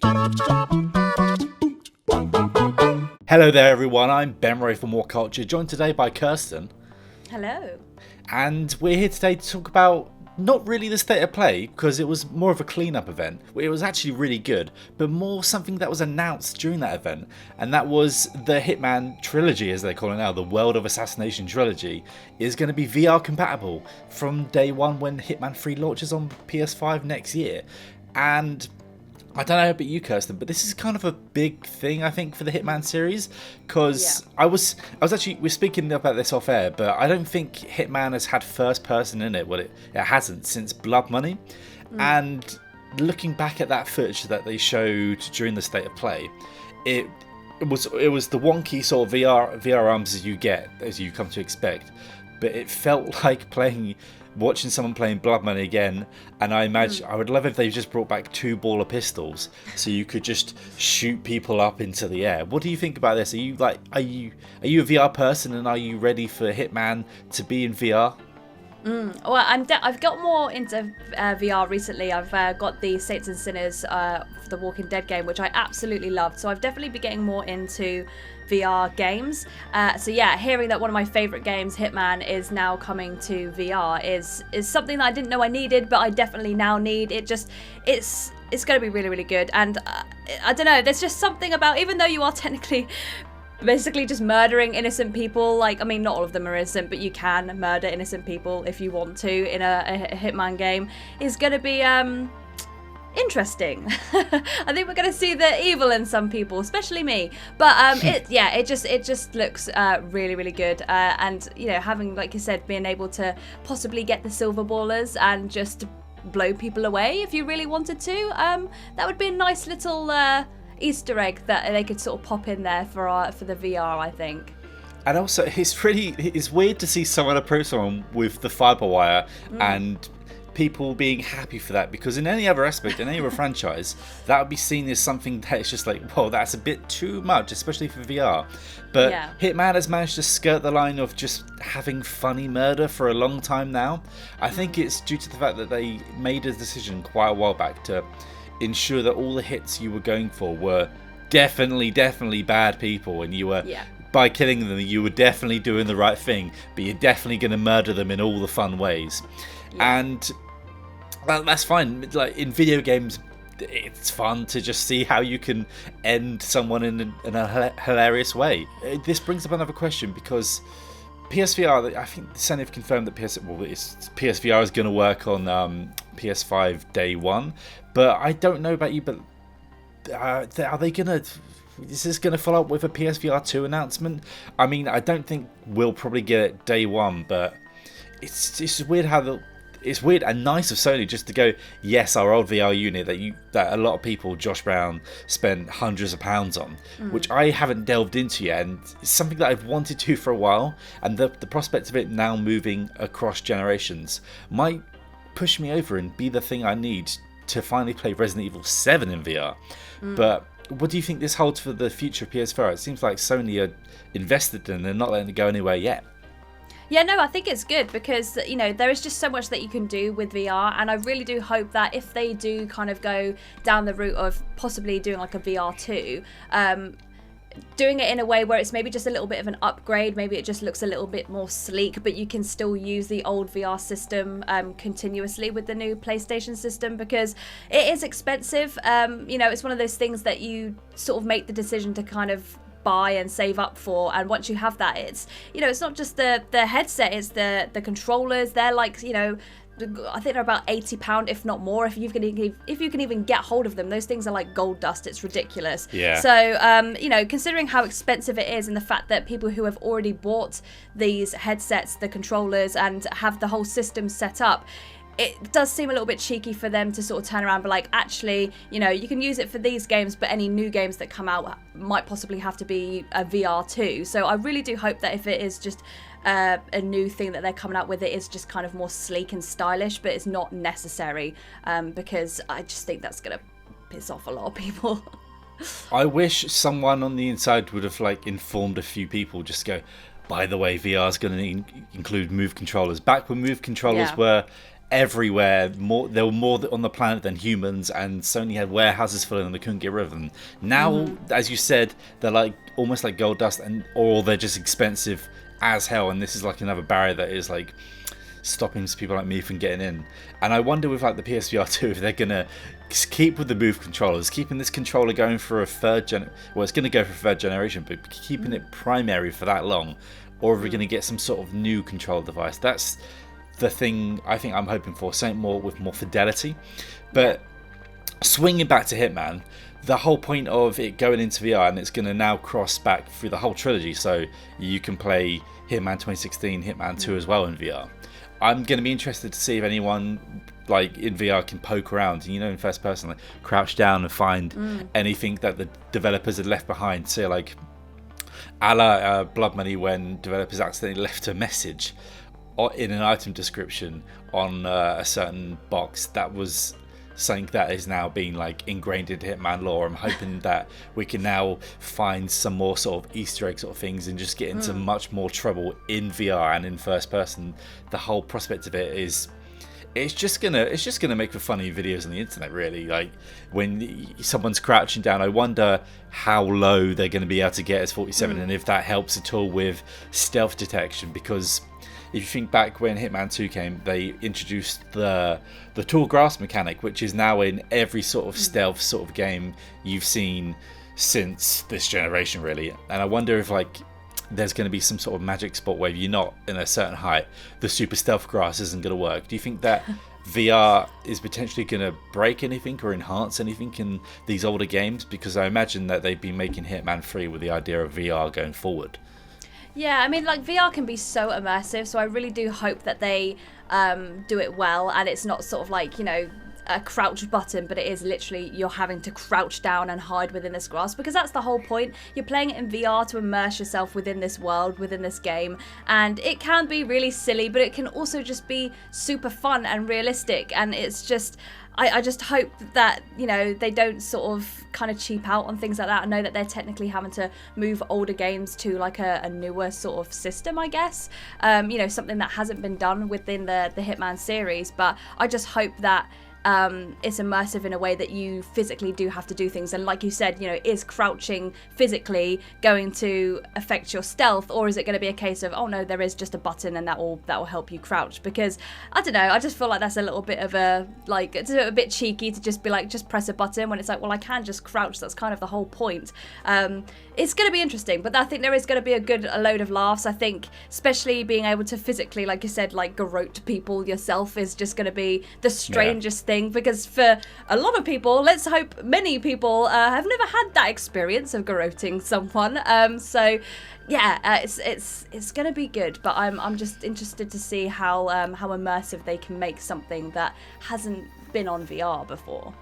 Hello there everyone, I'm Ben Ray from WhatCulture, joined today by Kirsten. Hello. And we're here today to talk about not really the state of play, because it was more of a clean-up event. It was actually really good, but more something that was announced during that event, and that was the Hitman trilogy, as they call it now, the World of Assassination trilogy, is going to be VR compatible from day one when Hitman 3 launches on PS5 next year. And I don't know about you, Kirsten, but this is kind of a big thing, I think, for the Hitman series, because I was actually, we're speaking about this off air, but I don't think Hitman has had first person in it. Well, it hasn't since Blood Money. And looking back at that footage that they showed during the state of play, it was the wonky sort of VR arms as you come to expect, but it felt like watching someone playing Blood Money again, and I imagine I would love if they just brought back 2 baller pistols so you could just shoot people up into the air. What do you think about this? Are you a VR person, and are you ready for Hitman to be in VR? Well, I've got more into VR recently. I've got the Saints and Sinners for the Walking Dead game, which I absolutely loved. So I've definitely been getting more into VR games. So yeah, hearing that one of my favourite games, Hitman, is now coming to VR is something that I didn't know I needed, but I definitely now need. It's going to be really, really good. And I don't know, there's just something about, even though you are technically basically just murdering innocent people, like, I mean, not all of them are innocent, but you can murder innocent people if you want to in a Hitman game, is going to be interesting. I think we're going to see the evil in some people, especially me, but it just looks really, really good, and you know, having, like you said, being able to possibly get the silver ballers and just blow people away if you really wanted to, that would be a nice little Easter egg that they could sort of pop in there for the VR, I think. And also, it's weird to see someone approach someone with the fiber wire and people being happy for that, because in any other aspect, in any other franchise, that would be seen as something that is just like, whoa, that's a bit too much, especially for VR. But Hitman has managed to skirt the line of just having funny murder for a long time now. I think it's due to the fact that they made a decision quite a while back to ensure that all the hits you were going for were definitely bad people, and you were by killing them you were definitely doing the right thing, but you're definitely going to murder them in all the fun ways. And that's fine. Like in video games, it's fun to just see how you can end someone in a hilarious way. This brings up another question, because PSVR, I think Sony have confirmed that PSVR is going to work on PS5 day one, but I don't know about you, but are they going to... Is this going to follow up with a PSVR 2 announcement? I mean, I don't think we'll probably get it day one, but it's weird how it's weird and nice of Sony just to go, yes, our old VR unit that a lot of people, Josh Brown, spent hundreds of pounds on, which I haven't delved into yet, and it's something that I've wanted to for a while, and the prospect of it now moving across generations might push me over and be the thing I need to finally play Resident Evil 7 in VR. But what do you think this holds for the future of PS4? It seems like Sony are invested in and they're not letting it go anywhere yet. Yeah, no, I think it's good because, you know, there is just so much that you can do with VR, and I really do hope that if they do kind of go down the route of possibly doing like a VR 2, doing it in a way where it's maybe just a little bit of an upgrade, maybe it just looks a little bit more sleek, but you can still use the old VR system continuously with the new PlayStation system, because it is expensive. You know, it's one of those things that you sort of make the decision to kind of buy and save up for, and once you have that, it's, you know, it's not just the headset, it's the controllers. They're like, you know, I think they're about £80, if not more, if you can even get hold of them. Those things are like gold dust. It's ridiculous. Yeah. So, you know, considering how expensive it is, and the fact that people who have already bought these headsets, the controllers, and have the whole system set up, it does seem a little bit cheeky for them to sort of turn around and be like, actually, you know, you can use it for these games, but any new games that come out might possibly have to be a VR too. So I really do hope that if it is just a new thing that they're coming out with, it is just kind of more sleek and stylish, but it's not necessary, because I just think that's going to piss off a lot of people. I wish someone on the inside would have like informed a few people, just go, by the way, VR is going to include Move controllers. Back when Move controllers were everywhere. There were more on the planet than humans, and Sony had warehouses full of them. They couldn't get rid of them. Now, as you said, they're like almost like gold dust, or they're just expensive as hell. And this is like another barrier that is like stopping people like me from getting in. And I wonder with like the PSVR 2 if they're gonna keep with the Move controllers, keeping this controller going for a third it's going to go for a third generation, but keeping it primary for that long, or if we're going to get some sort of new control device. That's the thing I think I'm hoping for, something more with more fidelity. But swinging back to Hitman, the whole point of it going into VR, and it's going to now cross back through the whole trilogy, so you can play Hitman 2016, Hitman 2 as well in VR. I'm going to be interested to see if anyone like in VR can poke around, you know, in first person, like crouch down and find anything that the developers had left behind. Say like a la Blood Money, when developers accidentally left a message in an item description on a certain box. That was something that is now being like ingrained into Hitman lore. I'm hoping that we can now find some more sort of Easter egg sort of things and just get into much more trouble in VR and in first person. The whole prospect of it is, it's just gonna make for funny videos on the internet, really. Like when someone's crouching down, I wonder how low they're going to be able to get as 47 and if that helps at all with stealth detection. Because if you think back when Hitman 2 came, they introduced the tall grass mechanic, which is now in every sort of stealth sort of game you've seen since this generation, really. And I wonder if like there's going to be some sort of magic spot where you're not in a certain height, the super stealth grass isn't going to work. Do you think that VR is potentially going to break anything or enhance anything in these older games? Because I imagine that they've been making Hitman 3 with the idea of VR going forward. Yeah, I mean, like, VR can be so immersive, so I really do hope that they do it well, and it's not sort of like, you know, a crouch button, but it is literally you're having to crouch down and hide within this grass, because that's the whole point. You're playing it in VR to immerse yourself within this world, within this game, and it can be really silly, but it can also just be super fun and realistic. And it's just, I just hope that, you know, they don't sort of kind of cheap out on things like that. I know that they're technically having to move older games to like a newer sort of system, I guess, you know, something that hasn't been done within the Hitman series. But I just hope that it's immersive in a way that you physically do have to do things. And like you said, you know, is crouching physically going to affect your stealth, or is it going to be a case of, oh no, there is just a button and that will help you crouch? Because I don't know, I just feel like that's a little bit of a, like, it's a bit cheeky to just be like, just press a button, when it's like, well, I can just crouch. That's kind of the whole point. It's going to be interesting, but I think there is going to be a load of laughs. I think especially being able to physically, like you said, like garrote people yourself is just going to be the strangest thing. Because for a lot of people, let's hope many people have never had that experience of garroting someone. So yeah, it's gonna be good. But I'm just interested to see how immersive they can make something that hasn't been on VR before.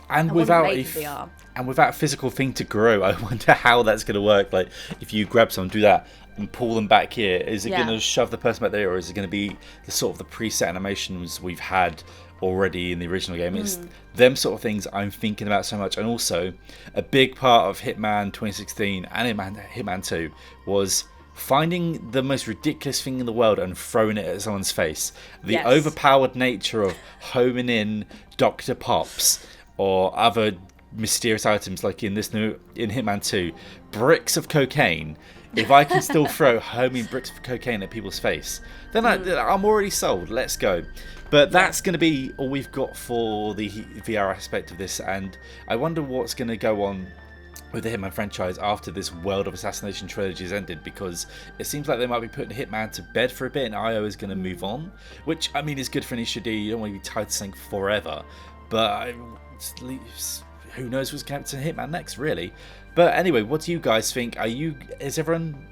And without a physical thing to grow, I wonder how that's going to work. Like, if you grab someone, do that, and pull them back here, is it going to shove the person back there, or is it going to be the sort of the preset animations we've had already in the original game? It's them sort of things I'm thinking about so much. And also, a big part of Hitman 2016 and Hitman 2 was finding the most ridiculous thing in the world and throwing it at someone's face. The overpowered nature of homing in Dr. Pops or other mysterious items, like in Hitman 2, bricks of cocaine. If I can still throw homing bricks of cocaine at people's face, then I'm already sold. Let's go. But that's going to be all we've got for the VR aspect of this, and I wonder what's going to go on with the Hitman franchise after this World of Assassination trilogy has ended, because it seems like they might be putting Hitman to bed for a bit, and IO is going to move on, which, I mean, is good for an issue. You don't want to be tied to something forever, but who knows what's going to Hitman next, really. But anyway, what do you guys think? Is everyone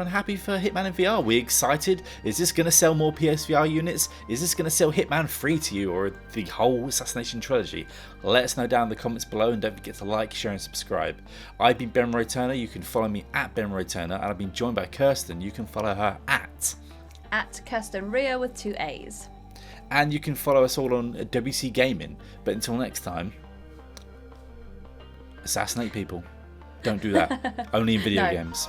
happy for Hitman in VR? Are we excited? Is this going to sell more PSVR units? Is this going to sell Hitman 3 to you, or the whole Assassination trilogy? Let us know down in the comments below, and don't forget to like, share and subscribe. I've been Ben Roy Turner. You can follow me at Ben Roy Turner, and I've been joined by Kirsten. You can follow her at Kirsten Ria with 2 A's. And you can follow us all on WC Gaming. But until next time, assassinate people. Don't do that. Only in video games.